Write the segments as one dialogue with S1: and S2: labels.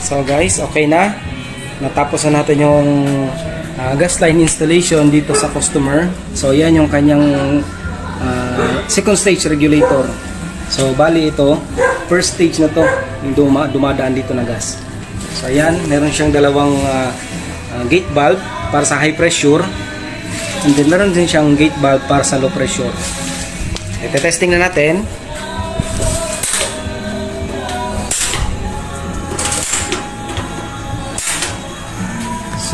S1: So guys, okay na. Natapos na natin yung gas line installation dito sa customer. So yan yung kanyang second stage regulator. So bali ito, first stage na to, yung dumadaan dito na gas. So ayan, meron siyang dalawang gate valve para sa high pressure. And then meron din siyang gate valve para sa low pressure. Ito testing na natin.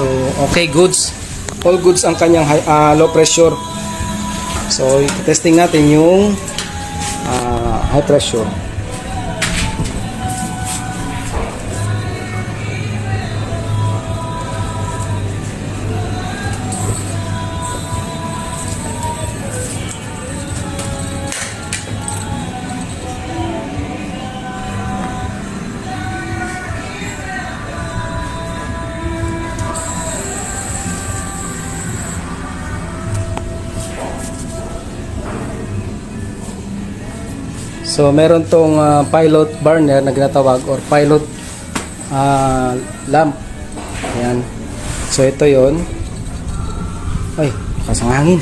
S1: So, okay, goods. All goods ang kanyang low pressure. So, testing natin yung high pressure. So meron tong pilot burner na ginatawag or pilot lamp. Ayan. So ito yon. Ay, lakas ng hangin.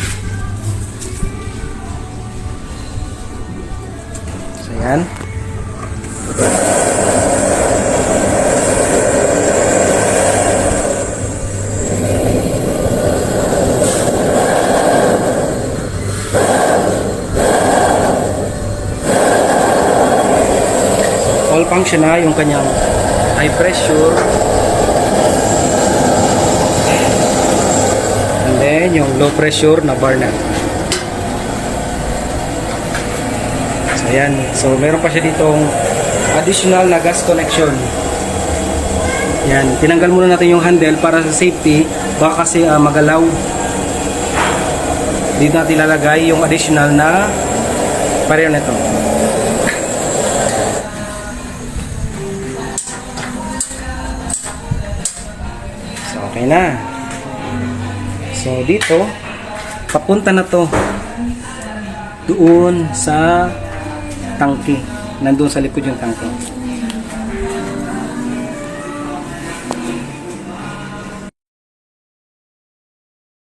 S1: So ayan. All function na yung kanyang high pressure, and then yung low pressure na burner. So ayan, so meron pa siya ditong additional na gas connection. Yan, tinanggal muna natin yung handle para sa safety, baka kasi magalaw. Dito natin ilalagay yung additional na pareho nito. Okay na. So dito papunta na to doon sa tangke. Nandoon sa likod yung tangke.